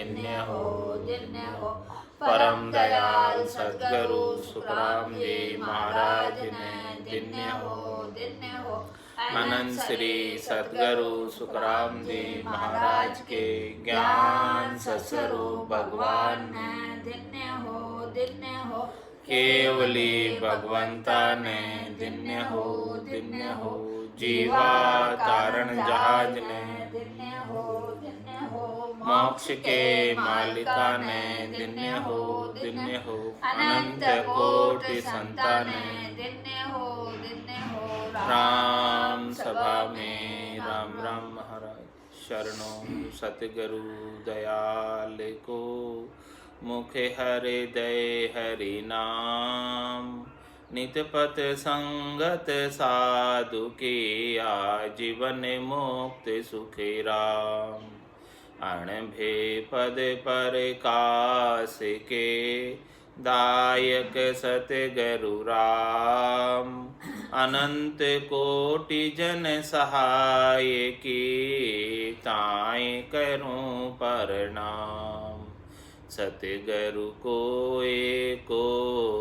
धन्य हो धन्य हो। परम दयाल सद्गुरु सुखराम जी महाराज ने धन्य हो धन्य हो। अनंत श्री सद्गुरु सुखराम जी महाराज के ज्ञान सस्वरूप भगवान ने धन्य हो धन्य हो। केवली भगवंता ने धन्य हो धन्य हो। जीवा तारण जहाज ने धन्य हो धन्य हो। मोक्ष के मालिका ने धन्य हो धन्य हो। अनंत कोटि संतान ने धन्य हो धन्य हो। राम सभा में राम राम महाराज शरणों सतगुरु दयाल को। मुखे हरे दय हरि नाम। नित पथ संगत साधु के आजीवन मुक्त सुखे राम। अणभे पद पर कास के दायक सतगुरु राम। अनंत कोटि जन सहाय की ताय करूं प्रणाम। सतगुरु को एको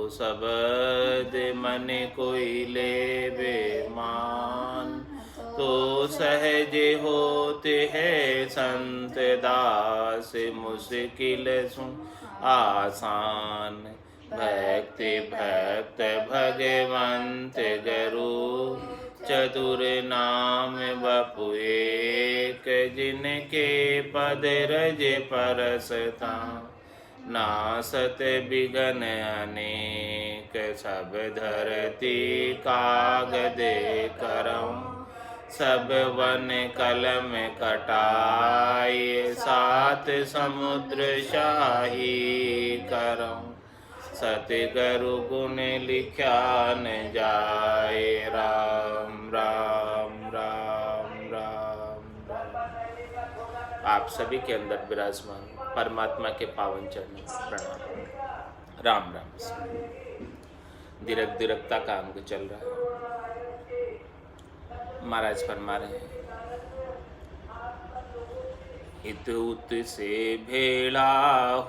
शब्द मन कोई लेवे मान। तो सहज होते है संत दास मुश्किल सुन आसान। भक्ति भक्त भगवंत गुरु चतुर नाम बपु एक। जिनके पद रज परसता नासत बिघन अनेक। सब धरती कागद करम सब वन कलम कटाए। सात समुद्र शाही करम सतगुरु गुण लिख्या न जाए। राम राम राम राम राम। आप सभी के अंदर विराजमान परमात्मा के पावन चरणों में प्रणाम। राम राम। दीर्घ दीर्घता का अंग चल रहा है। महाराज फरमा रहे हैं इत उत से भेड़ा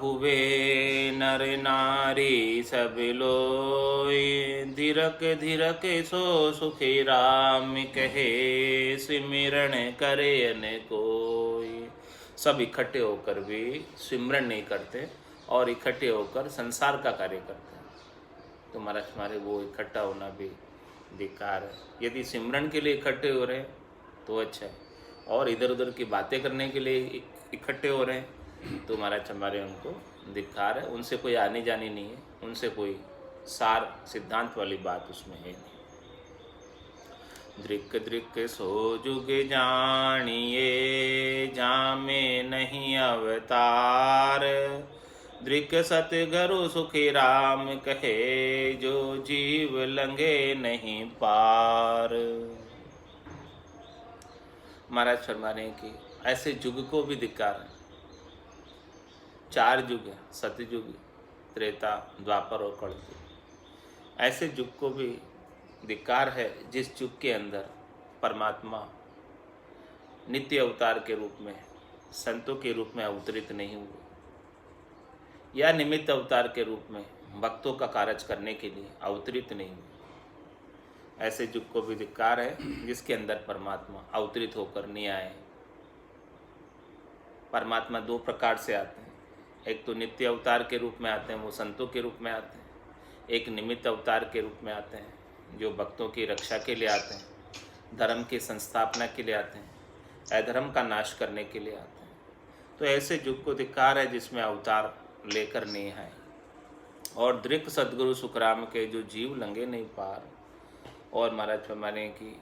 हुए नर नारी सब लोय। धीरक धीरक सो सुखी राम कहे सिमरण करे न कोई। सब इकट्ठे होकर भी सिमरन नहीं करते और इकट्ठे होकर संसार का कार्य करते हैं। तो महाराज हमारे वो इकट्ठा होना भी धिक्कार है। यदि सिमरन के लिए इकट्ठे हो रहे हैं तो अच्छा है, और इधर उधर की बातें करने के लिए इकट्ठे हो रहे हैं तो महाराज हमारे उनको धिक्कार है। उनसे कोई आनी जानी नहीं है, उनसे कोई सार सिद्धांत वाली बात उसमें है नहीं। दृक दृक सो जुग जानिए जामे नहीं अवतार। दृक सतगुरु सुखी राम कहे जो जीव लंघे नहीं पार। महाराज फरमा रहे हैं कि ऐसे युग को भी धिक्कार है। चार युग है, सतयुग त्रेता द्वापर और कलयुग। ऐसे युग को भी धिक्कार है जिस युग के अंदर परमात्मा नित्य अवतार के रूप में संतों के रूप में अवतरित नहीं हुए, या निमित्त अवतार के रूप में भक्तों का कार्य करने के लिए अवतरित नहीं हुए। ऐसे युग को भी धिक्कार है जिसके अंदर परमात्मा अवतरित होकर नहीं आए। परमात्मा दो प्रकार से आते हैं, एक तो नित्य अवतार के रूप में आते हैं, वो संतों के रूप में आते हैं। एक निमित्त अवतार के रूप में आते हैं जो भक्तों की रक्षा के लिए आते हैं, धर्म की संस्थापना के लिए आते हैं, अधर्म का नाश करने के लिए आते हैं। तो ऐसे युग को धिक्कार है जिसमें अवतार लेकर नहीं आए। और दृक सद्गुरु सुखराम के जो जीव लंघे नहीं पार। और महाराज फरमाने की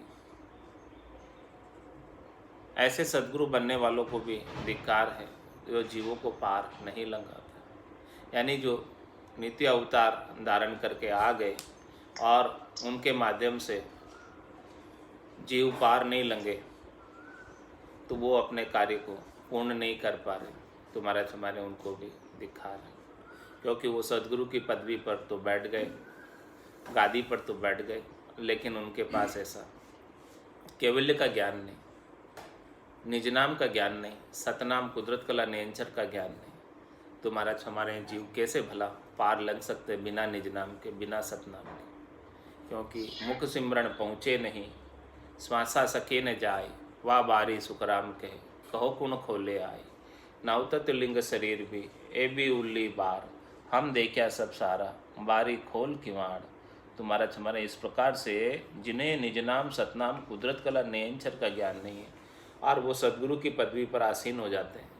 ऐसे सद्गुरु बनने वालों को भी धिक्कार है जो जीवों को पार नहीं लंघाते। यानी जो नित्य अवतार धारण करके आ गए और उनके माध्यम से जीव पार नहीं लंघे तो वो अपने कार्य को पूर्ण नहीं कर पा रहे। तो महाराज हमारे उनको भी धिक्कार है, क्योंकि वो सद्गुरु की पदवी पर तो बैठ गए, गादी पर तो बैठ गए, लेकिन उनके पास ऐसा केवल्य का ज्ञान नहीं, निज नाम का ज्ञान नहीं, सतनाम कुदरत कला नियंचर का ज्ञान नहीं। तो महाराज हमारे जीव कैसे भला पार लग सकते बिना निज नाम के, बिना सतनाम के? क्योंकि मुख सिमरन पहुँचे नहीं, श्वासा सके न जाए, वाह बारी सुखराम कहे, कहो कुण खोले आए। नाउतत लिंग शरीर भी ए भी उल्ली बार, हम देखा सब सारा, बारी खोल किवाड़। तो महाराज हमारे इस प्रकार से जिन्हें निज नाम सतनाम कुदरत कला नयनचर का ज्ञान नहीं है और वो सदगुरु की पदवी पर आसीन हो जाते हैं,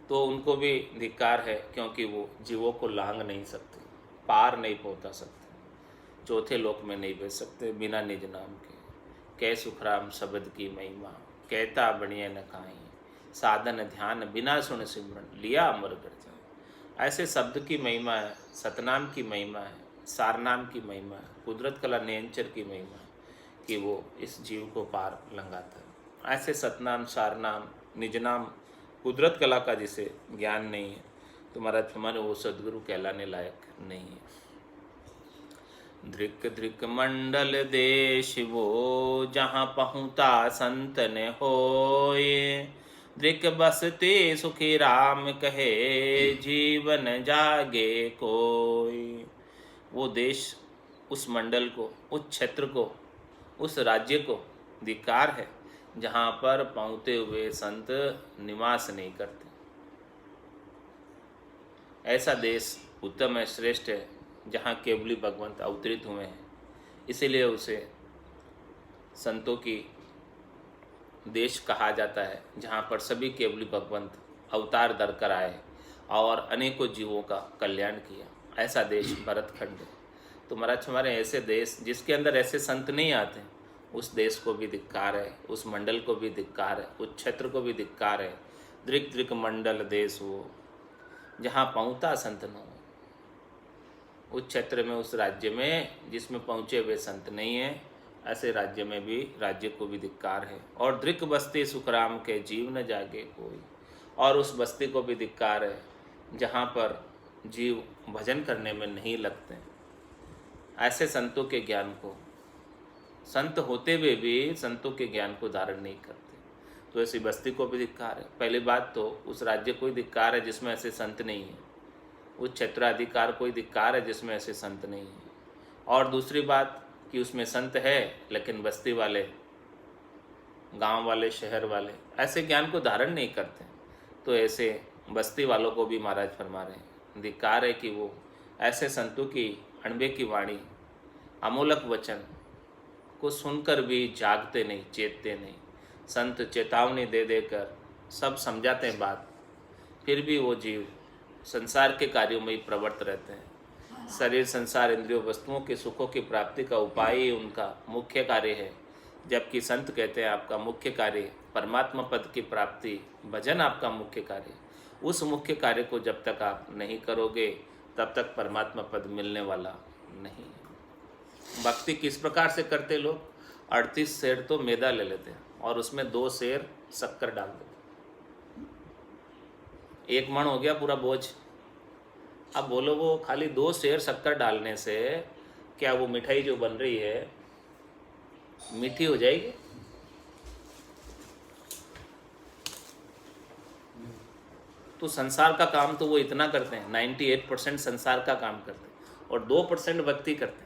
तो उनको भी धिक्कार है, क्योंकि वो जीवों को लांग नहीं सकते, पार नहीं पहुँचा सकते, चौथे लोक में नहीं भेज सकते बिना निज नाम के। कै सुखराम शब्द की महिमा, कहता बनिए न काई, साधन ध्यान बिना सुन सिमरन, लिया अमर कर जाए। ऐसे शब्द की महिमा है, सतनाम की महिमा है, सारनाम की महिमा है, कुदरत कला नयनचर की महिमा है कि वो इस जीव को पार लंघाता है। ऐसे सतनाम, सारनाम, निजनाम, कुदरत कला का जिसे ज्ञान नहीं है, तो महाराज हमारे वो सदगुरु कहलाने लायक नहीं है। धृक धृक मंडल देश वो, जहाँ पहुँचा संत ने होए, धृक बसते सुखी राम कहे, जीवन जागे कोई। वो देश, उस मंडल को, उस क्षेत्र को, उस राज्य को धिक्कार है जहाँ पर पहुँचते हुए संत निवास नहीं करते। ऐसा देश उत्तम है, श्रेष्ठ है, जहाँ केवली भगवंत अवतरित हुए हैं, इसीलिए उसे संतों की देश कहा जाता है, जहाँ पर सभी केवली भगवंत अवतार धर कर आए और अनेकों जीवों का कल्याण किया। ऐसा देश भरतखंड है। तो महाराज हमारे ऐसे देश जिसके अंदर ऐसे संत नहीं आते, उस देश को भी धिक्कार है, उस मंडल को भी धिक्कार है, उस क्षेत्र को भी धिक्कार है। दृक दृक मंडल देश वो, जहाँ पहुँचा संत न हो, उस क्षेत्र में, उस राज्य में जिसमें पहुँचे हुए संत नहीं है, ऐसे राज्य में भी, राज्य को भी धिक्कार है। और दृक बस्ती सुखराम के, जीव न जागे कोई। और उस बस्ती को भी धिक्कार है जहाँ पर जीव भजन करने में नहीं लगते। ऐसे संतों के ज्ञान को, संत होते हुए भी संतों के ज्ञान को धारण नहीं करते, तो ऐसी बस्ती को भी धिक्कार है। पहली बात तो उस राज्य को ही धिक्कार है जिसमें ऐसे संत नहीं है, उस क्षेत्राधिकार को ही धिक्कार है जिसमें ऐसे संत नहीं है। और दूसरी बात कि उसमें संत है लेकिन बस्ती वाले, गांव वाले, शहर वाले ऐसे ज्ञान को धारण नहीं करते, तो ऐसे बस्ती वालों को भी महाराज फरमा रहे हैं, धिक्कार है कि वो ऐसे संतों की अणबे की वाणी, अमोलक वचन को सुनकर भी जागते नहीं, चेतते नहीं। संत चेतावनी दे देकर सब समझाते हैं बात, फिर भी वो जीव संसार के कार्यों में ही प्रवृत्त रहते हैं। शरीर, संसार, इंद्रियों, वस्तुओं के सुखों की प्राप्ति का उपाय ही उनका मुख्य कार्य है, जबकि संत कहते हैं आपका मुख्य कार्य परमात्मा पद की प्राप्ति, भजन आपका मुख्य कार्य। उस मुख्य कार्य को जब तक आप नहीं करोगे तब तक परमात्मा पद मिलने वाला नहीं। भक्ति किस प्रकार से करते लोग? 38 सेर तो मैदा ले लेते हैं और उसमें 2 सेर शक्कर डाल देते, 1 मण हो गया पूरा बोझ। अब बोलो वो खाली 2 सेर शक्कर डालने से क्या वो मिठाई जो बन रही है मीठी हो जाएगी? तो संसार का काम तो वो इतना करते हैं, 98% संसार का काम करते हैं और 2% भक्ति करते हैं।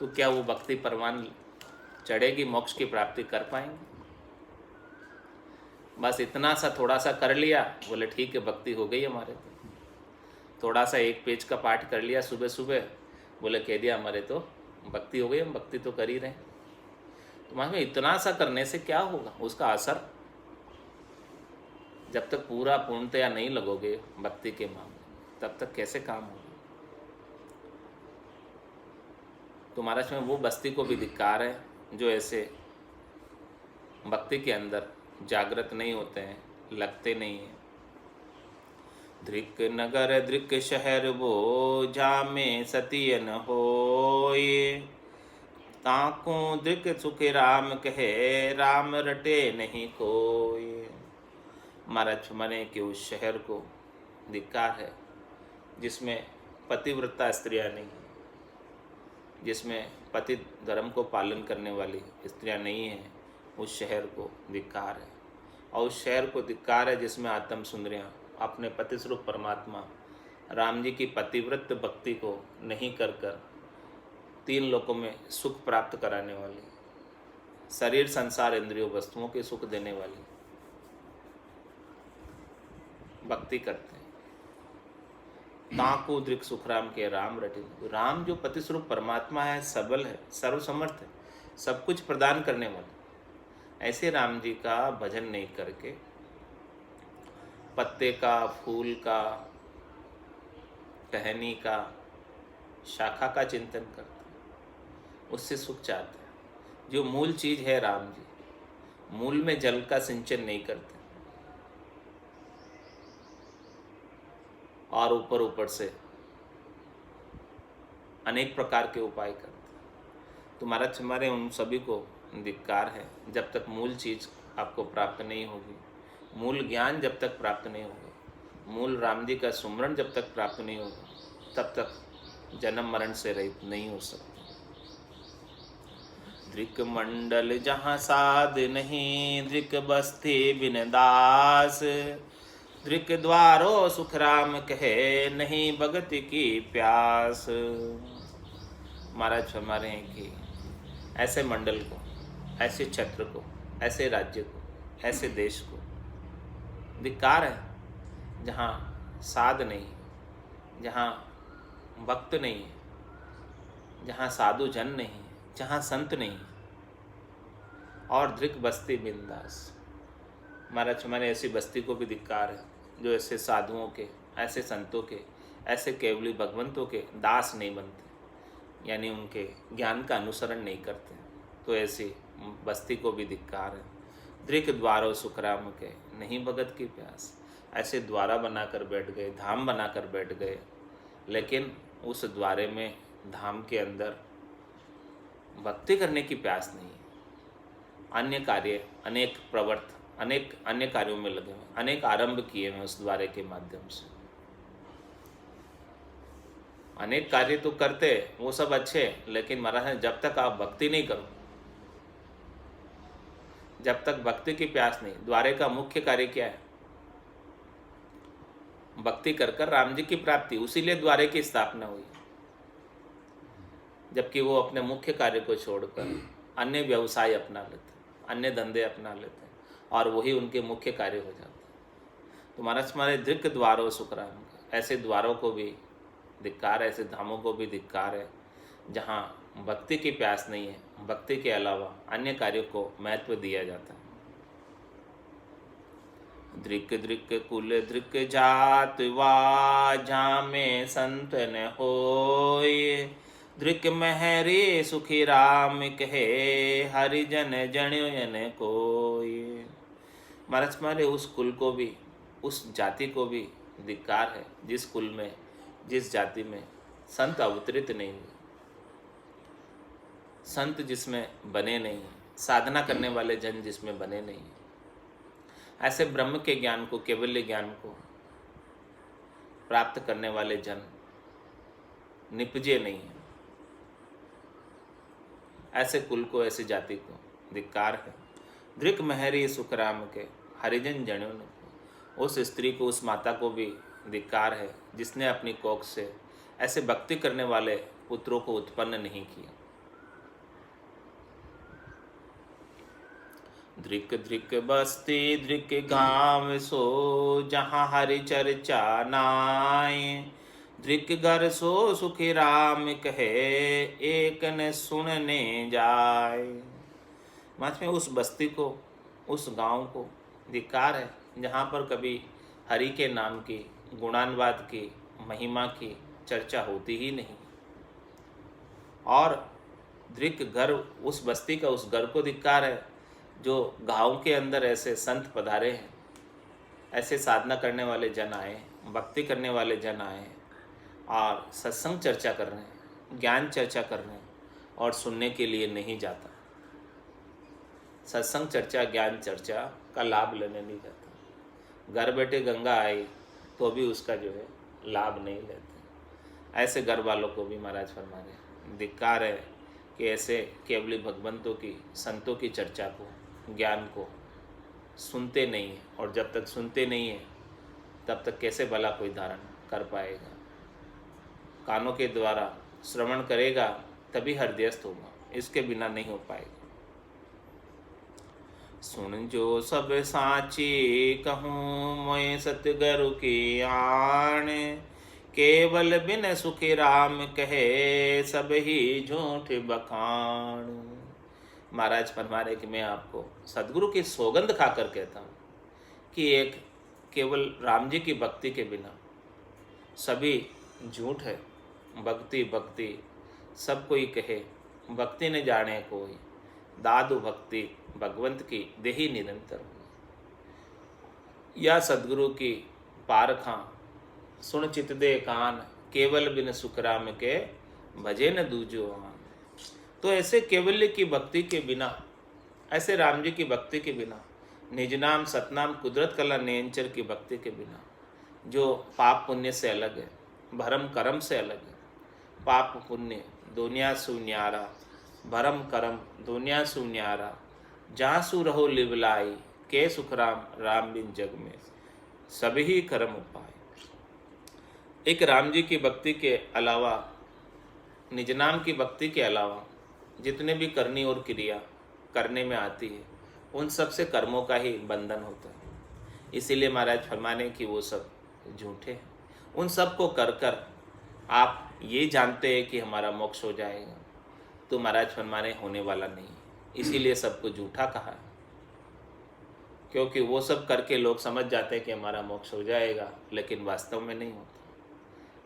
तो क्या वो भक्ति परवान चढ़ेगी, मोक्ष की प्राप्ति कर पाएंगे? बस इतना सा थोड़ा सा कर लिया, बोले ठीक है भक्ति हो गई हमारे तो। थोड़ा सा 1 पेज का पाठ कर लिया सुबह सुबह, बोले कह दिया हमारे तो भक्ति हो गई, हम भक्ति तो कर ही रहे हैं। तो मान इतना सा करने से क्या होगा? उसका असर जब तक पूरा पूर्णतया नहीं लगोगे भक्ति के मामले, तब तक कैसे काम होगा? तो महाराज में वो बस्ती को भी धिक्कार है जो ऐसे भक्ति के अंदर जागृत नहीं होते हैं, लगते नहीं हैं। धृक नगर धृक शहर वो, जामे सतियन होए, ताकू धृक सुख राम कहे, राम रटे नहीं कोई। महाराज मने कि उस शहर को धिक्कार है जिसमें पतिव्रता स्त्रियां नहीं, जिसमें पति धर्म को पालन करने वाली स्त्रियां नहीं हैं, उस शहर को धिक्कार है। और उस शहर को धिक्कार है जिसमें आत्म सुंदरियाँ अपने पति स्वरूप परमात्मा राम जी की पतिव्रत भक्ति को नहीं कर कर 3 लोकों में सुख प्राप्त कराने वाली, शरीर संसार इंद्रियों वस्तुओं के सुख देने वाली भक्ति करते हैं। ताकू दृक सुखराम के राम रटे। राम जो पति स्वरूप परमात्मा है, सबल है, सर्वसमर्थ है, सब कुछ प्रदान करने वाला, ऐसे राम जी का भजन नहीं करके पत्ते का, फूल का, टहनी का, शाखा का चिंतन करते हैं, उससे सुख चाहते हैं। जो मूल चीज है राम जी, मूल में जल का सिंचन नहीं करते और ऊपर ऊपर से अनेक प्रकार के उपाय करते हैं। तो महाराज हमारे उन सभी को धिक्कार है। जब तक मूल चीज आपको प्राप्त नहीं होगी, मूल ज्ञान जब तक प्राप्त नहीं होगा, मूल राम जी का सुमरण जब तक प्राप्त नहीं होगा, तब तक जन्म मरण से रहित नहीं हो सकते। दृक मंडल जहाँ साध नहीं, दृक बस्ती बिन दास, दृक द्वारो सुख राम कहे, नहीं भगत की प्यास। महाराज फरमा रहे हैं कि ऐसे मंडल को, ऐसे छत्र को, ऐसे राज्य को, ऐसे देश को धिक्कार है जहाँ साध नहीं, जहाँ भक्त नहीं, जहाँ साधु जन नहीं, जहाँ संत नहीं, और दृक बस्ती बिंदास। महाराज हमारे ऐसी बस्ती को भी धिक्कार है जो ऐसे साधुओं के, ऐसे संतों के, ऐसे केवली भगवंतों के दास नहीं बनते, यानी उनके ज्ञान का अनुसरण नहीं करते। तो ऐसी बस्ती को भी धिक्कार है। दृक द्वारो सुखराम के, नहीं भगत की प्यास। ऐसे द्वारा बनाकर बैठ गए, धाम बनाकर बैठ गए, लेकिन उस द्वारे में, धाम के अंदर भक्ति करने की प्यास नहीं है। अन्य कार्य, अनेक प्रवर्त, अनेक अन्य कार्यों में लगे हुए, अनेक आरंभ किए हैं उस द्वारे के माध्यम से। अनेक कार्य तो करते, वो सब अच्छे, लेकिन महाराज जब तक आप भक्ति नहीं करो, जब तक भक्ति की प्यास नहीं, द्वारे का मुख्य कार्य क्या है? भक्ति कर कर राम जी की प्राप्ति, उसीलिए द्वारे की स्थापना हुई। जबकि वो अपने मुख्य कार्य को छोड़कर अन्य व्यवसाय अपना लेते, अन्य धंधे अपना लेते, और वही उनके मुख्य कार्य हो जाते। तो महाराज हमारे दृक द्वारों सुखराम का, ऐसे द्वारों को भी धिक्कार है, ऐसे धामों को भी धिक्कार है जहाँ भक्ति की प्यास नहीं है, भक्ति के अलावा अन्य कार्यों को महत्व दिया जाता है। दृक दृक कुल दृक जात वा, जामे संत न होय, दृक महरी सुखी राम कहे, हरिजन जन कोय। महाराज हमारे उस कुल को भी, उस जाति को भी धिक्कार है जिस कुल में, जिस जाति में संत अवतरित नहीं हुए, संत जिसमें बने नहीं, साधना करने वाले जन जिसमें बने नहीं, ऐसे ब्रह्म के ज्ञान को, केवल्य ज्ञान को प्राप्त करने वाले जन निपजे नहीं है। ऐसे कुल को, ऐसी जाति को धिक्कार है। दृक महरी सुखराम के, हरिजन जणों ने, उस स्त्री को, उस माता को भी धिक्कार है जिसने अपनी कोख से ऐसे भक्ति करने वाले पुत्रों को उत्पन्न नहीं किया। दृक दृक बस्ती दृक गांव सो, जहाँ हरि चर्चा नाय, दृक घर सो सुखी राम कहे, एक न सुनने जाए। में उस बस्ती को, उस गांव को धिक्कार है जहाँ पर कभी हरि के नाम की, गुणानुवाद की, महिमा की चर्चा होती ही नहीं। और दृक घर, उस बस्ती का, उस घर को धिक्कार है जो गांव के अंदर ऐसे संत पधारे हैं, ऐसे साधना करने वाले जन आए, भक्ति करने वाले जन आए और सत्संग चर्चा कर रहे हैं, ज्ञान चर्चा कर रहे हैं, और सुनने के लिए नहीं जाता। सत्संग चर्चा, ज्ञान चर्चा का लाभ लेने नहीं जाता। घर बैठे गंगा आई तो भी उसका जो है लाभ नहीं लेते। ऐसे घर वालों को भी महाराज फरमा रहे, धिक्कार है कि ऐसे केवली भगवंतों की, संतों की चर्चा को, ज्ञान को सुनते नहीं हैं, और जब तक सुनते नहीं हैं तब तक कैसे भला कोई धारण कर पाएगा। कानों के द्वारा श्रवण करेगा तभी हृदयस्थ होगा, इसके बिना नहीं हो पाएगा। सुन जो सब साची कहूँ मोय सतगुरु की आण, केवल बिन सुखी राम कहे सब ही झूठ बखान। महाराज फरमा रहे कि मैं आपको सदगुरु की सौगंध खाकर कहता हूँ कि एक केवल राम जी की भक्ति के बिना सभी झूठ है। भक्ति भक्ति सब कोई कहे, भक्ति न जाने कोई, दादु भक्ति भगवंत की देही निरंतर हुई। या सदगुरु की पारखां सुन चित दे कान, केवल बिन सुखराम के भजे न दूजो आन। तो ऐसे केवल्य की भक्ति के बिना, ऐसे राम जी की भक्ति के बिना, निज नाम सतनाम कुदरत कला नेंचर की भक्ति के बिना, जो पाप पुण्य से अलग है, भरम कर्म से अलग है। पाप पुण्य दुनिया सु न्यारा, भरम कर्म दुनिया सु न्यारा, जहाँ सु रहो लिवलाई, के सुख राम राम बिन जग में सभी कर्म उपाय। एक राम जी की भक्ति के अलावा, निज नाम की भक्ति के अलावा जितने भी करनी और क्रिया करने में आती है, उन सब से कर्मों का ही बंधन होता है। इसीलिए महाराज फरमाने कि वो सब झूठे हैं। उन सब को कर कर आप ये जानते हैं कि हमारा मोक्ष हो जाएगा, तो महाराज फरमाने होने वाला नहीं है। इसीलिए सबको झूठा कहा है, क्योंकि वो सब करके लोग समझ जाते हैं कि हमारा मोक्ष हो जाएगा, लेकिन वास्तव में नहीं होता।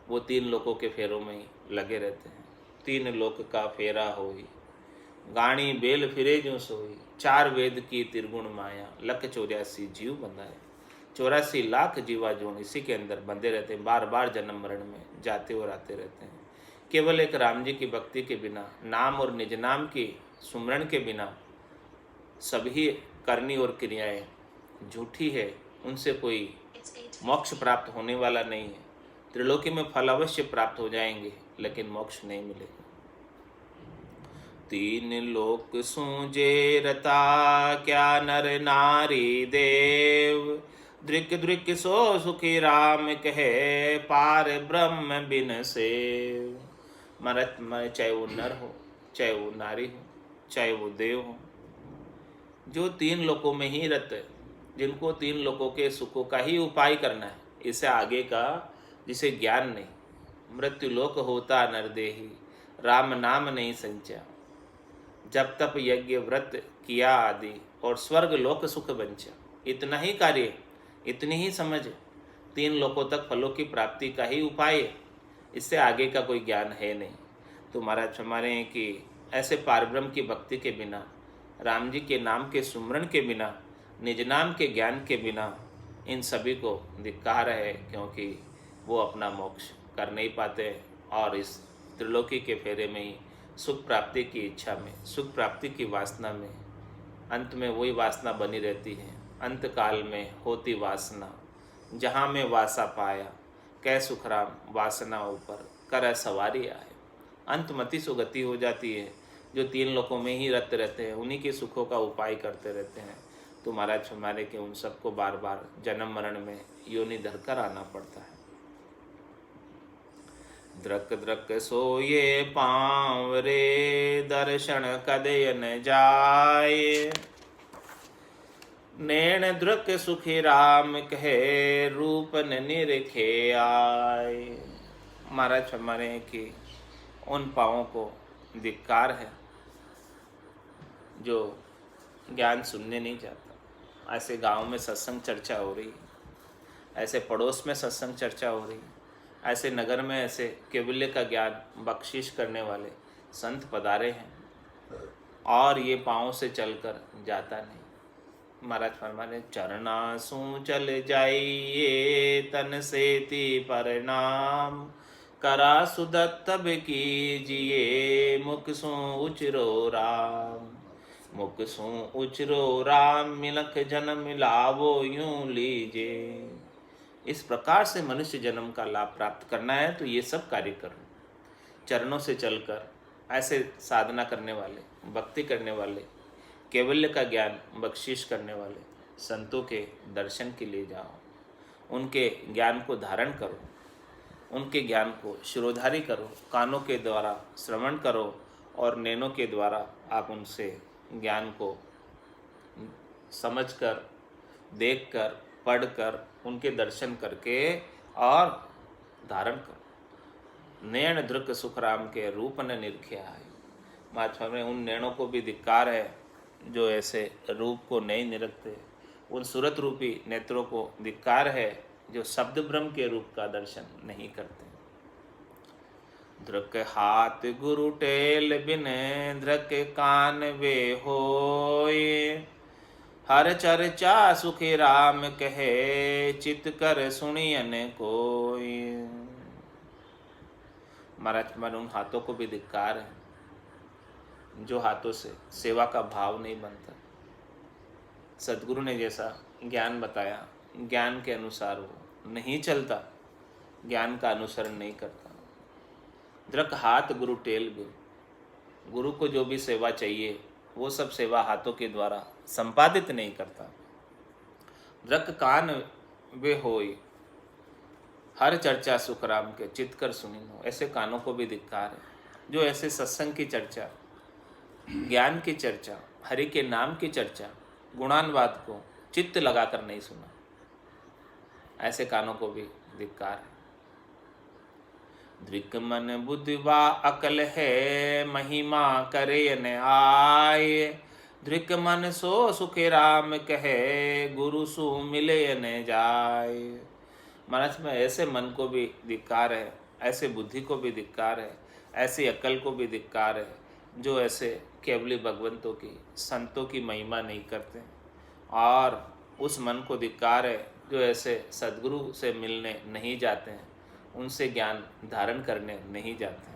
वो तीन लोकों के फेरों में ही लगे रहते हैं। तीन लोक का फेरा होई, गाणी बेल फिरे जो सोई, चार वेद की त्रिगुण माया, लख 84 जीव बंधाए। 84 लाख जीवा जोन इसी के अंदर बंधे रहते हैं, बार बार जन्म मरण में जाते और आते रहते हैं। केवल एक राम जी की भक्ति के बिना, नाम और निज नाम की सुमरण के बिना सभी करनी और क्रियाएं झूठी है, उनसे कोई मोक्ष प्राप्त होने वाला नहीं है। त्रिलोकी में फल अवश्य प्राप्त हो जाएंगे, लेकिन मोक्ष नहीं मिलेगा। तीन लोक सूंजे रता, क्या नर नारी देव, दृक दृक सो सुखी राम कहे, पार ब्रह्म बिन सेव। मरत में चाहे वो नर हो, चाहे वो नारी हो, चाहे वो देव हो, जो तीन लोकों में ही रत है, जिनको तीन लोकों के सुखों का ही उपाय करना है, इससे आगे का जिसे ज्ञान नहीं। मृत्यु लोक होता नरदेही, राम नाम नहीं संचा, जब तप यज्ञ व्रत किया आदि, और स्वर्ग लोक सुख बंचा। इतना ही कार्य, इतनी ही समझ, तीन लोकों तक फलों की प्राप्ति का ही उपाय है, इससे आगे का कोई ज्ञान है नहीं। तो महाराज फरमा रहे हैं कि ऐसे पारब्रह्म की भक्ति के बिना, राम जी के नाम के सुमरण के बिना, निज नाम के ज्ञान के बिना, इन सभी को धिक्कार है, क्योंकि वो अपना मोक्ष कर नहीं पाते और इस त्रिलोकी के फेरे में ही सुख प्राप्ति की इच्छा में, सुख प्राप्ति की वासना में, अंत में वही वासना बनी रहती है। अंत काल में होती वासना, जहाँ में वासा पाया, कै सुख राम वासना ऊपर कर सवारी आए। अंतमति सुगति हो जाती है। जो तीन लोकों में ही रत रहते हैं, उन्हीं के सुखों का उपाय करते रहते हैं। तो महाराज हमारे के उन सबको बार बार जन्म मरण में योनि धरकर आना पड़ता है। द्रक द्रक सोये पाँव रे, दर्शन कदय न जाए, नैन द्रक सुखी राम कहे, रूप न निरखे आए। महाराज हमारे हैं कि उन पाँवों को धिक्कार है जो ज्ञान सुनने नहीं चाहता। ऐसे गांव में सत्संग चर्चा हो रही, ऐसे पड़ोस में सत्संग चर्चा हो रही, ऐसे नगर में ऐसे केवल्य का ज्ञान बख्शिश करने वाले संत पधारे हैं, और ये पाँव से चलकर जाता नहीं। महाराज फरमाने, चरना सू चल जाइए, तन से ती परिणाम, करा सुदत तब कीजिए, मुख सू उचरो राम। मुख सू उचरो राम, मिलख जन्म लावो यूं लीजे। इस प्रकार से मनुष्य जन्म का लाभ प्राप्त करना है तो ये सब कार्य करो। चरणों से चलकर ऐसे साधना करने वाले, भक्ति करने वाले, केवल्य का ज्ञान बख्शिश करने वाले संतों के दर्शन के लिए जाओ, उनके ज्ञान को धारण करो, उनके ज्ञान को शिरोधारी करो, कानों के द्वारा श्रवण करो और नैनों के द्वारा आप उनसे ज्ञान को समझकर, देखकर, पढ़कर, उनके दर्शन करके और धारण करो। नैण दृक सुख राम के रूप न निरख्या है। महात्मा में उन नैणों को भी धिक्कार है जो ऐसे रूप को नहीं निरखते। उन सूरत रूपी नेत्रों को धिक्कार है जो शब्द ब्रह्म के रूप का दर्शन नहीं करते। दृक हाथ गुरु टेल बिन दृक कान वे होय, हर चर्चा सुखी राम कहे चित कर सुनियन कोय। महाराज मन उन हाथों को भी धिक्कार है जो हाथों से सेवा का भाव नहीं बनता। सदगुरु ने जैसा ज्ञान बताया, ज्ञान के अनुसार वो नहीं चलता, ज्ञान का अनुसरण नहीं करता। दृक हाथ गुरु टेल बिन, गुरु को जो भी सेवा चाहिए वो सब सेवा हाथों के द्वारा संपादित नहीं करता। दृक कान वे होय, हर चर्चा सुख राम के चित कर सुनी हो। ऐसे कानों को भी धिक्कार है जो ऐसे सत्संग की चर्चा, ज्ञान की चर्चा, हरि के नाम की चर्चा, गुणानुवाद को चित्त लगाकर नहीं सुना। ऐसे कानों को भी धिक्कार है। दृक मन बुद्धिवा अकल है, महिमा करे न आए। दृक मन सो सुखे राम कहे, गुरु सु मिले न जाए। महाराज में ऐसे मन को भी धिक्कार है, ऐसे बुद्धि को भी धिक्कार है, ऐसी अकल को भी धिक्कार है जो ऐसे केवली भगवंतों की, संतों की महिमा नहीं करते। और उस मन को धिक्कार है जो ऐसे सद्गुरु से मिलने नहीं जाते हैं, उनसे ज्ञान धारण करने नहीं जाते हैं।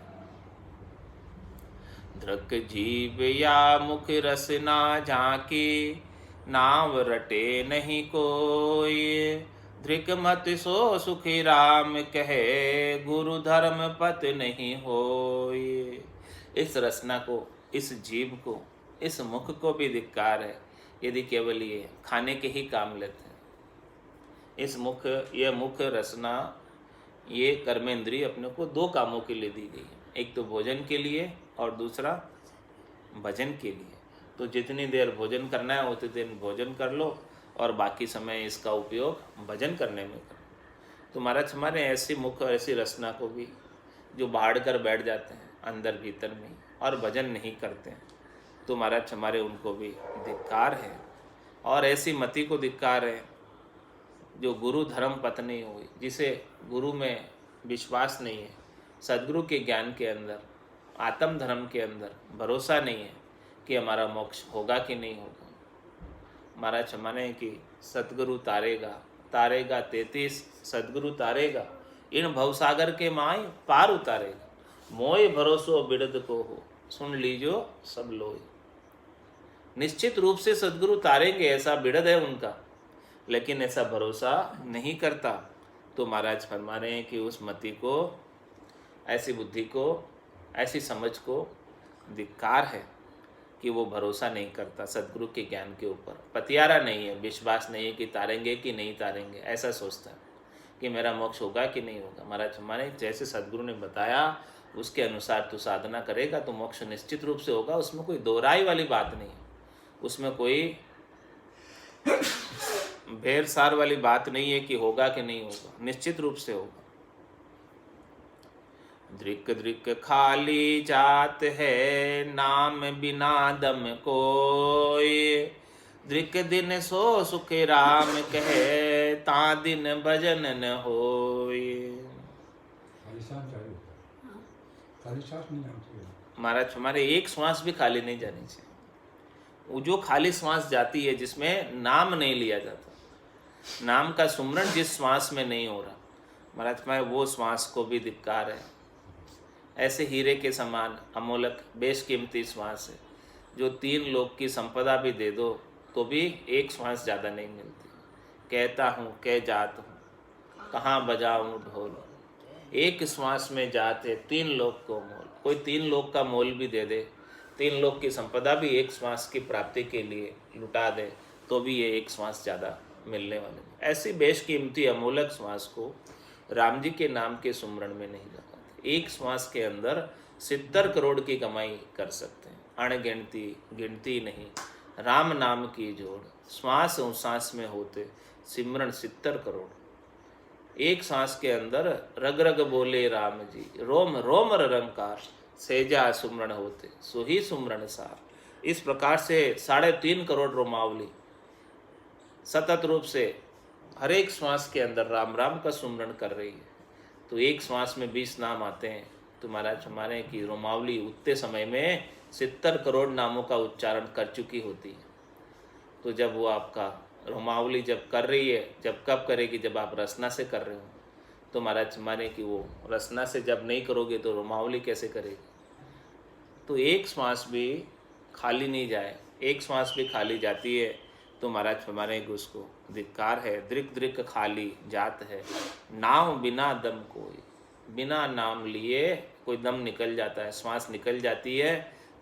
दृक जीव या मुख रस ना झांकी, नाव रटे नहीं कोई। दृक मत सो सुखी राम कहे, गुरु धर्म पत नहीं होय। इस रसना को, इस जीव को, इस मुख को भी धिक्कार है यदि केवल ये खाने के ही काम लेते हैं। इस मुख, ये मुख रसना, ये कर्मेंद्रिय अपने को दो कामों के लिए दी गई है, एक तो भोजन के लिए और दूसरा भजन के लिए। तो जितनी देर भोजन करना है उतनी देर भोजन कर लो और बाकी समय इसका उपयोग भजन करने में करो। तो महाराज हमारे ऐसी मुख, ऐसी रसना को भी जो बाढ़ कर बैठ जाते हैं अंदर भीतर में और भजन नहीं करते हैं, तो महाराज हमारे उनको भी धिक्कार है। और ऐसी मति को धिक्कार है जो गुरु धर्म पथ नहीं हुई, जिसे गुरु में विश्वास नहीं है, सदगुरु के ज्ञान के अंदर, आत्म धर्म के अंदर भरोसा नहीं है कि हमारा मोक्ष होगा कि नहीं होगा। महाराज हमारे कि सतगुरु तारेगा, तारेगा 33 सदगुरु तारेगा, इन भवसागर के माय पार उतारेगा। मोय भरोसो बिड़द को हो, सुन लीजो सब लोय। निश्चित रूप से सदगुरु तारेंगे, ऐसा बिड़द है उनका, लेकिन ऐसा भरोसा नहीं करता। तो महाराज फरमा रहे हैं कि उस मति को, ऐसी बुद्धि को, ऐसी समझ को धिक्कार है कि वो भरोसा नहीं करता सदगुरु के ज्ञान के ऊपर, पतियारा नहीं है, विश्वास नहीं है कि तारेंगे कि नहीं तारेंगे, ऐसा सोचता है कि मेरा मोक्ष होगा कि नहीं होगा। महाराज हमारे जैसे सदगुरु ने बताया उसके अनुसार तू साधना करेगा तो मोक्ष निश्चित रूप से होगा, उसमें कोई दोहराई वाली बात नहीं है, उसमें कोई भेर सार वाली बात नहीं है कि होगा कि नहीं होगा, निश्चित रूप से होगा। दृक दृक खाली जात है, नाम बिना दम कोय। दृक दिन सो सुख राम कहे, ता दिन भजन न होय। महाराज हमारे एक श्वास भी खाली नहीं जानी चाहिए। वो जो खाली श्वास जाती है जिसमें नाम नहीं लिया जाता, नाम का सुमरण जिस श्वास में नहीं हो रहा, महाराज हमारे वो श्वास को भी धिक्कार है। ऐसे हीरे के समान अमोलक बेशकीमती श्वास है जो 3 लोक की संपदा भी दे दो तो भी एक श्वास ज़्यादा नहीं मिलती। कहता हूँ कह जात हूँ, कहाँ बजाऊँ ढोल। एक श्वास में जाते 3 लोक को मोल। कोई 3 लोक का मोल भी दे दे, 3 लोक की संपदा भी एक श्वास की प्राप्ति के लिए लुटा दे तो भी ये एक श्वास ज़्यादा मिलने वाले नहीं। ऐसी बेशकीमती अमूलक श्वास को राम जी के नाम के सुमरण में नहीं लगाते। एक श्वास के अंदर 70 करोड़ की कमाई कर सकते हैं, अणगिनती, गिनती नहीं। राम नाम की जोड़, श्वास और सांस में होते सिमरण 70 करोड़। एक सांस के अंदर रग रग बोले राम जी, रोम रोम रंकार, सेजा सुमरण होते सो ही सुमरण सार। इस प्रकार से 3.5 करोड़ रोमावली सतत रूप से हर एक श्वास के अंदर राम राम का सुमरण कर रही है। तो एक श्वास में 20 नाम आते हैं। तो महाराज हमारे की रोमावली उतने समय में 70 करोड़ नामों का उच्चारण कर चुकी होती है। तो जब वो आपका रोमावली जब कर रही है, जब कब करेगी, जब आप रसना से कर रहे हो। तो महाराज माने कि वो रसना से जब नहीं करोगे तो रोमावली कैसे करेगी। तो एक श्वास भी खाली नहीं जाए, एक श्वास भी खाली जाती है तो महाराज हमारे उसको धिक्कार है। दृक दृक खाली जात है, नाम बिना दम कोई। बिना नाम लिए कोई दम निकल जाता है, श्वास निकल जाती है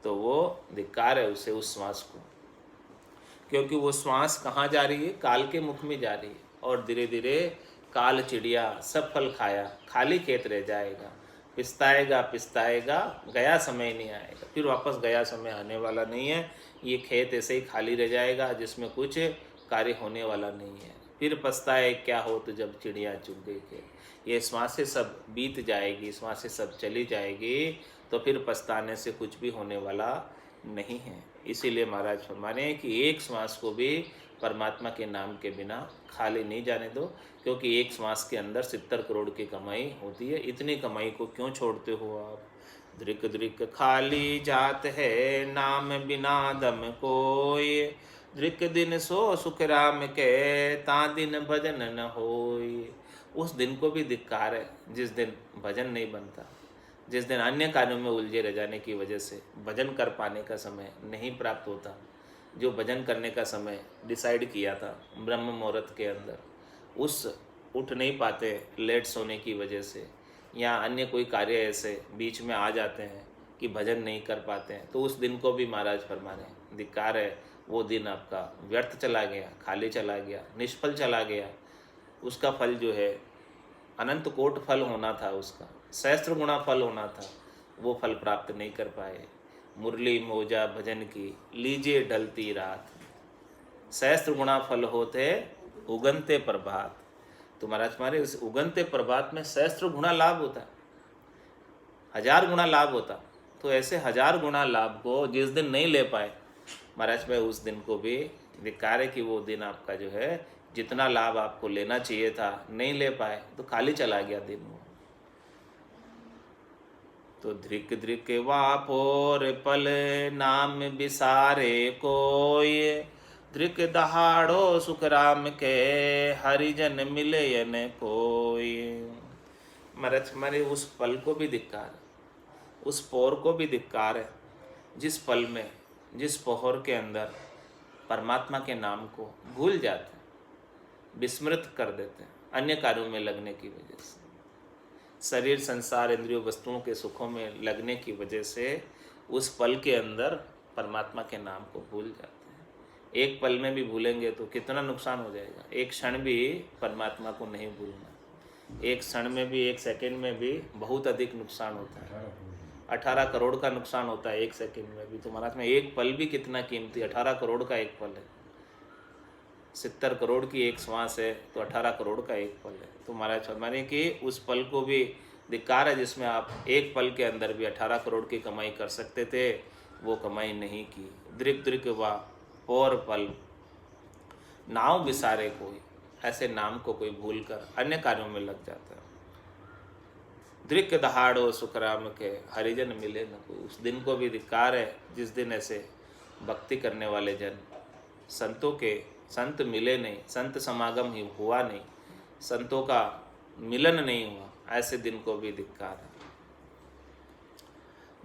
तो वो धिक्कार है उसे, उस श्वास को। क्योंकि वो श्वास कहाँ जा रही है, काल के मुख में जा रही है। और धीरे धीरे काल चिड़िया सब फल खाया, खाली खेत रह जाएगा। पिस्ताएगा पिस्ताएगा, गया समय नहीं आएगा। फिर वापस गया समय आने वाला नहीं है। ये खेत ऐसे ही खाली रह जाएगा जिसमें कुछ कार्य होने वाला नहीं है। फिर पछताए क्या हो तो जब चिड़िया चुग गई खेत। ये श्वास से सब बीत जाएगी, श्वास से सब चली जाएगी, तो फिर पछताने से कुछ भी होने वाला नहीं है। इसीलिए महाराज फरमाने कि एक श्वास को भी परमात्मा के नाम के बिना खाली नहीं जाने दो। क्योंकि एक श्वास के अंदर 70 करोड़ की कमाई होती है। इतनी कमाई को क्यों छोड़ते हो आप। दृक दृक खाली जात है, नाम बिना दम कोय। दृक दिन सो सुख राम के, ता दिन भजन न होय। उस दिन को भी धिक्कार है जिस दिन भजन नहीं बनता, जिस दिन अन्य कार्यों में उलझे रह जाने की वजह से भजन कर पाने का समय नहीं प्राप्त होता। जो भजन करने का समय डिसाइड किया था ब्रह्म मुहूर्त के अंदर, उस उठ नहीं पाते लेट सोने की वजह से, या अन्य कोई कार्य ऐसे बीच में आ जाते हैं कि भजन नहीं कर पाते हैं, तो उस दिन को भी महाराज फरमाने धिक्कार है। वो दिन आपका व्यर्थ चला गया, खाली चला गया, निष्फल चला गया। उसका फल जो है अनंत कोट फल होना था, उसका सहस्त्र गुणा फल होना था, वो फल प्राप्त नहीं कर पाए। मुरली मोजा भजन की लीजिए ढलती रात, सहस्त्र गुणा फल होते उगनते प्रभात। तो महाराज हमारे उस उगनते प्रभात में सहस्त्र गुणा लाभ होता, 1000 गुणा लाभ होता। तो ऐसे 1000 गुणा लाभ को जिस दिन नहीं ले पाए महाराज में, उस दिन को भी धिक्कार है कि वो दिन आपका जो है जितना लाभ आपको लेना चाहिए था नहीं ले पाए, तो खाली चला गया दिन वो। तो धृक धृक वापोर पल, नाम बिसारे कोय। धृक दहाड़ो सुख राम के, हरिजन मिले न कोय। महाराज हमारे उस पल को भी धिक्कार है, उस पोर को भी धिक्कार है जिस पल में, जिस पोहर के अंदर परमात्मा के नाम को भूल जाते हैं, विस्मृत कर देते हैं अन्य कार्यों में लगने की वजह से। शरीर संसार इंद्रियों वस्तुओं के सुखों में लगने की वजह से उस पल के अंदर परमात्मा के नाम को भूल जाते हैं। एक पल में भी भूलेंगे तो कितना नुकसान हो जाएगा। एक क्षण भी परमात्मा को नहीं भूलना, एक क्षण में भी, एक सेकंड में भी बहुत अधिक नुकसान होता है। 18 करोड़ का नुकसान होता है एक सेकंड में भी। तो महाराज में एक पल भी कितना कीमती, 18 करोड़ का एक पल है। 70 करोड़ की एक श्वास है तो 18 करोड़ का एक पल है। तो महाराज फरमाने कि उस पल को भी धिक्कार है जिसमें आप एक पल के अंदर भी 18 करोड़ की कमाई कर सकते थे, वो कमाई नहीं की। दृक दृक वाह और पल, नाव बिसारे कोई, ऐसे नाम को कोई भूल कर अन्य कार्यों में लग जाता है। दृक दहाड़ो सुख राम के, हरिजन मिले न कोई। उस दिन को भी धिक्कार है जिस दिन ऐसे भक्ति करने वाले जन, संतों के संत मिले नहीं, संत समागम ही हुआ नहीं, संतों का मिलन नहीं हुआ, ऐसे दिन को भी धिक्कार है।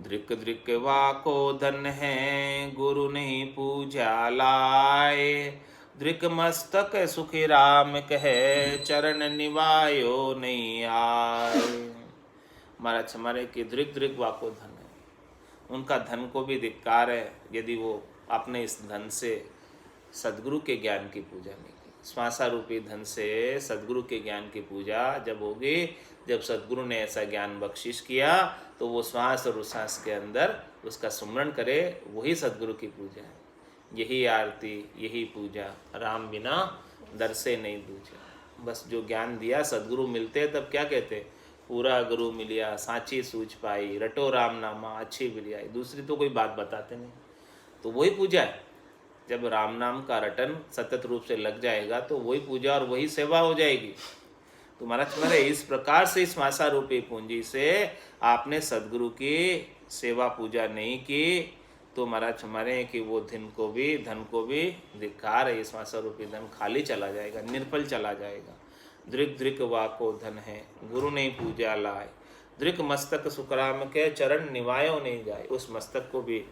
दृक दृक वाको धन है, गुरु नहीं पूजा लाए। दृक मस्तक सुखी राम कहे, चरण निवायो नहीं आए। महाराज हमारे की दृक दृक वाको धन है, उनका धन को भी धिक्कार है यदि वो अपने इस धन से सद्गुरु के ज्ञान की पूजा नहीं की। श्वासा रूपी धन से सद्गुरु के ज्ञान की पूजा जब होगी, जब सद्गुरु ने ऐसा ज्ञान बख्शिश किया, तो वो श्वास और उच्छ्वास के अंदर उसका सुमरण करे, वही सद्गुरु की पूजा है। यही आरती, यही पूजा, राम बिना दर से नहीं दूजा। बस जो ज्ञान दिया, सद्गुरु मिलते तब क्या कहते, पूरा गुरु मिलिया सांची सूझ पाई, रटो राम नामा अच्छी बिलियाई। दूसरी तो कोई बात बताते नहीं, तो वही पूजा है। जब राम नाम का रटन सतत रूप से लग जाएगा तो वही पूजा और वही सेवा हो जाएगी। तो महाराज तुम्हारे इस प्रकार से इस मासा रूपी पूंजी से आपने सद्गुरु की सेवा पूजा नहीं की, तो महाराज हमारे कि वो धन को भी धिक्कार है। इस मासा रूपी धन खाली चला जाएगा, निर्फल चला जाएगा। दृक दृक वाको धन है, गुरु नहीं पूजा लाए। दृक मस्तक सुखराम के चरण निवायो नहीं जाए। उस मस्तक को भी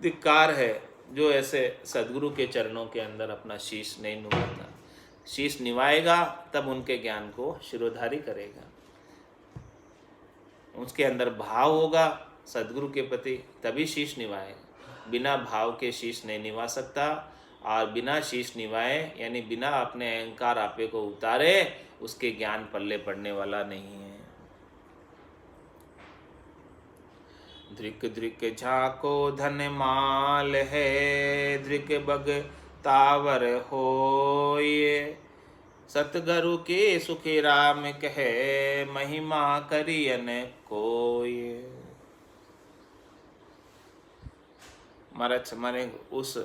धिक्कार है जो ऐसे सद्गुरु के चरणों के अंदर अपना शीश नहीं नुवाता। शीश निवाएगा तब उनके ज्ञान को शिरोधारी करेगा। उसके अंदर भाव होगा सद्गुरु के प्रति, तभी शीश निवाएगा। बिना भाव के शीश नहीं निभा सकता, और बिना शीश निभाए यानी बिना अपने अहंकार आपे को उतारे उसके ज्ञान पल्ले पड़ने वाला नहीं है। दृक दृक झाको धन माल है, दृक बग तावर होय। सतगुरु के सुखी राम कहे, महिमा करियन कोय। महाराज हमारे उस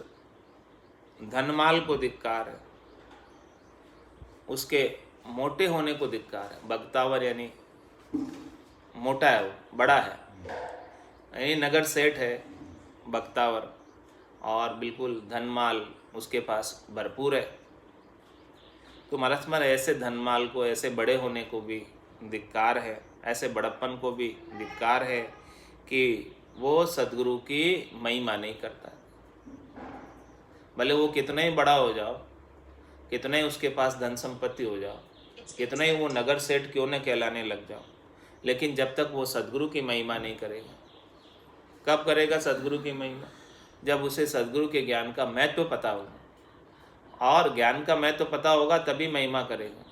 धनमाल को धिक्कार है, उसके मोटे होने को धिक्कार है। बगतावर यानी मोटा है, वो बड़ा है, यानी नगर सेठ है बगतावर, और बिल्कुल धनमाल उसके पास भरपूर है। तो महाराज हमारे ऐसे धनमाल को, ऐसे बड़े होने को भी धिक्कार है, ऐसे बड़प्पन को भी धिक्कार है कि वो सद्गुरु की महिमा नहीं करता। भले वो कितना ही बड़ा हो जाओ, कितना ही उसके पास धन संपत्ति हो जाओ, कितना ही वो नगर सेठ क्यों न कहलाने लग जाओ, लेकिन जब तक वो सद्गुरु की महिमा नहीं करेगा। कब करेगा सद्गुरु की महिमा? जब उसे सद्गुरु के ज्ञान का महत्व पता होगा, और ज्ञान का महत्व पता होगा तभी महिमा करेगा।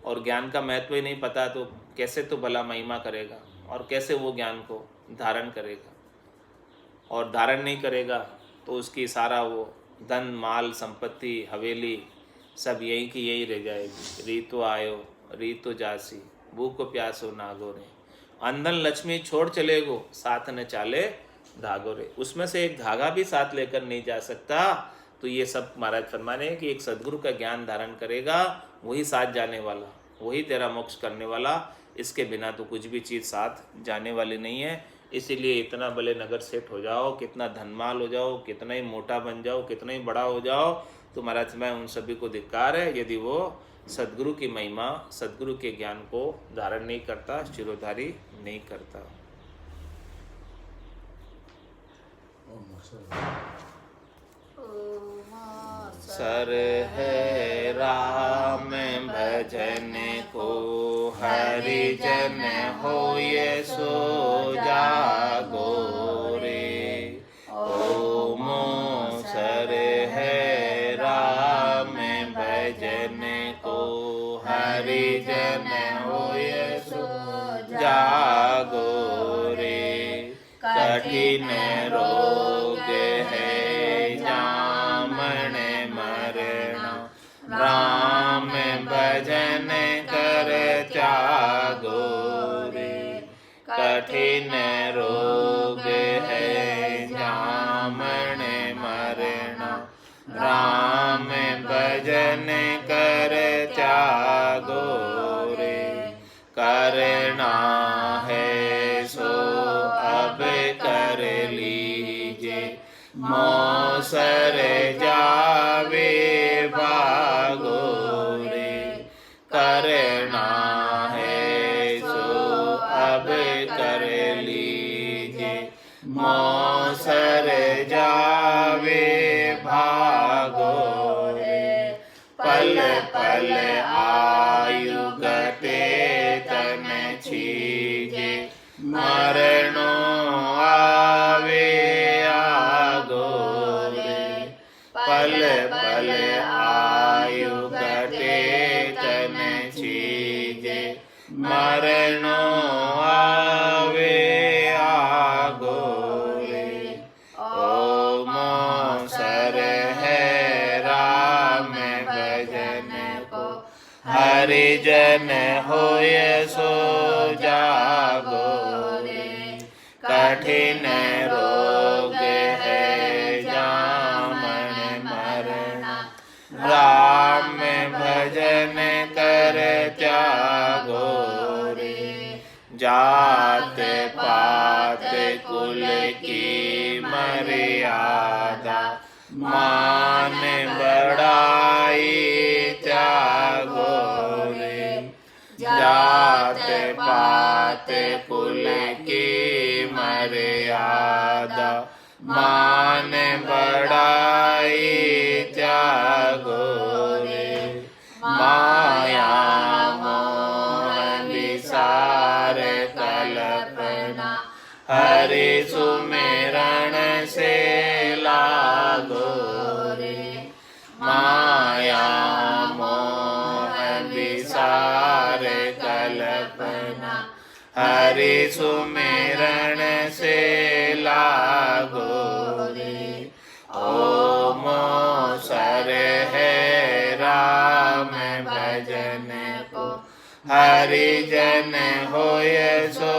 और ज्ञान का महत्व ही नहीं पता तो कैसे तो भला महिमा करेगा, और कैसे वो ज्ञान को धारण करेगा। और धारण नहीं करेगा तो उसकी सारा वो धन माल संपत्ति हवेली सब यही की यही रह जाएगी। रीतो आयो रीतो जासी, भूख प्यासो नागो रे। अंधन लक्ष्मी छोड़ चले गो, साथ न चाले धागो रे। उसमें से एक धागा भी साथ लेकर नहीं जा सकता। तो ये सब महाराज फरमाने कि एक सद्गुरु का ज्ञान धारण करेगा वही साथ जाने वाला, वही तेरा मोक्ष करने वाला। इसके बिना तो कुछ भी चीज़ साथ जाने वाली नहीं है। इसीलिए इतना भले नगर सेठ हो जाओ, कितना धनमाल हो जाओ, कितना ही मोटा बन जाओ, कितना ही बड़ा हो जाओ, तो महाराज मैं उन सभी को धिक्कार है यदि वो सद्गुरु की महिमा, सद्गुरु के ज्ञान को धारण नहीं करता, शिरोधारी नहीं करता। सर है राम भजन को, हरिजन होय सो जागो रे। ओमो सर है राम भजन को, हरिजन होय सो जागो रे। कठिन रोग है जामन मरण, राम भजन कर त्यागो रे। कठिन रोग है जामन मरण, राम भजन कर त्यागो रे। करना है सो अब कर लीजे, मौसर जावे भागो रे। करना है सो अब कर लीजे, मौसर जावे भागो रे। पल पल आयु गते तन छीजे, मरणो आवे आगो रे। शरणो आवे आगोरे। ओम सर है राम भजन को, हरिजन होय सो जागोरे। कठिन रोग है जामन मरना, राम भजन कर त्यागो रे। जात पात कुल की मर्यादा, मान बड़ाई त्यागो रे। जात पात कुल की मर्यादा, मान बड़ाई त्यागो रे। माया मोह विसार कल्पना, हरि सुमिरन से लागो रे। माया मोह विसार कल्पना, हरि सुमिरन से लागो रे। ओम सर है राम भजन को, हरिजन होय सो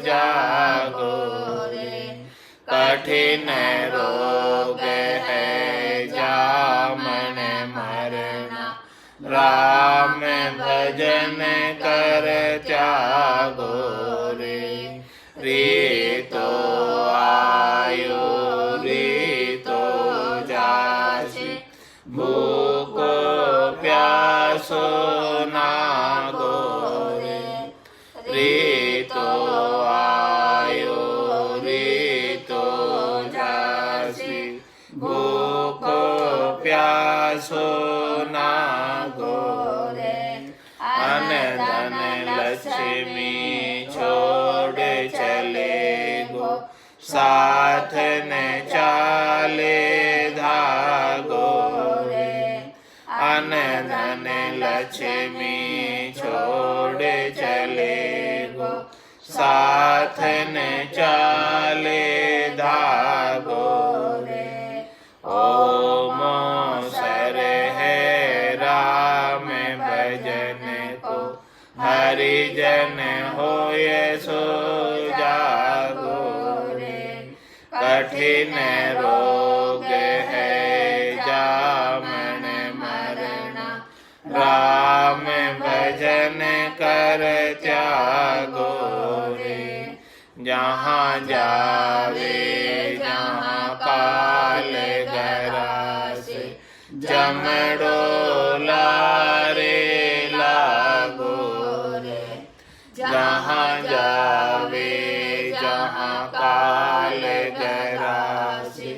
जागो रे। कठिन रोग है जामन मरना, राम भजन कर त्यागो रे। रीतो आयु रीतो जासि, भूखो प्यासो नागो रे। रीतो आयु रीतो जासि, भूखो प्यासो नागो रे। अन धन लक्ष्मी छोड़ चले गो, साथ न चाले धागो रे। अन धन लक्ष्मी छोड़ चले गो, साथ न चाले धागो रे। ओम सर है राम भजन को, हरिजन होय सो जागो रे। कठिन रोग है जामन मरना, राम भजन कर त्यागो रे। जहाँ जावे जहाँ काल गरासे, जमडोला रे लागो रे। जहाँ जावे जहाँ काल गरासे,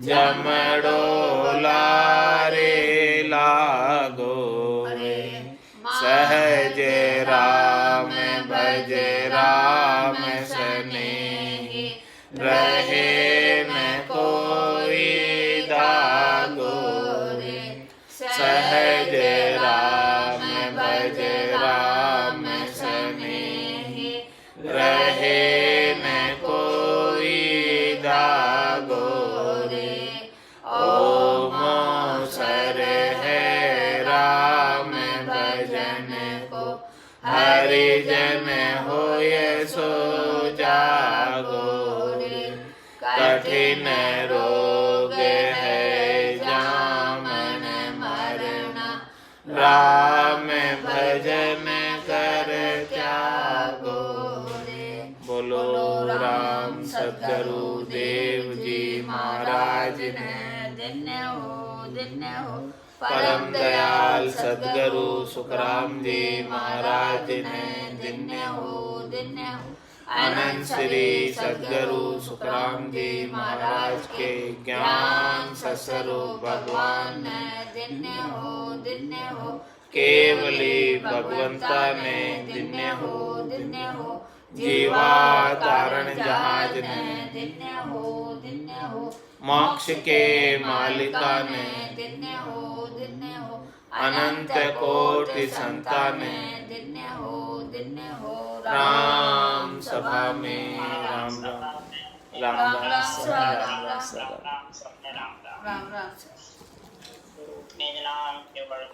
जमडोला रे लागो रे। सहज राम भज राम स्नेही, रहे न कोई दागो रे। सहज राम भज राम स्नेही, रहे न कोई दागो रे। ओम सर है राम भजन को, हरिजन होय सो जागो रे। कठिन रोग है जामन मरना, राम भजन कर त्यागो रे। बोलो राम सद्गुरु देव जी महाराज ने, धन्य हो धन्य हो। परम दयाल सद्गुरु सुखराम जी महाराज ने, धन्य हो धन्य हो। अनंत श्री सद्गुरु सुखराम जी महाराज के ज्ञान सस्वरूप भगवान ने, धन्य हो धन्य हो। केवली भगवंता ने, धन्य हो धन्य हो। जीवा तारण जहाज ने, धन्य हो धन्य हो। मोक्ष के मालिका ने, धन्य हो धन्य हो। अनंत कोटि संतान ने, धन्य हो धन्य हो। रामे Ram Ram Ram Ram Ram Ram sir sir Ram Ram sir Ram Ram Ram Ram Ram Ram sir गुरु निज नाम केवल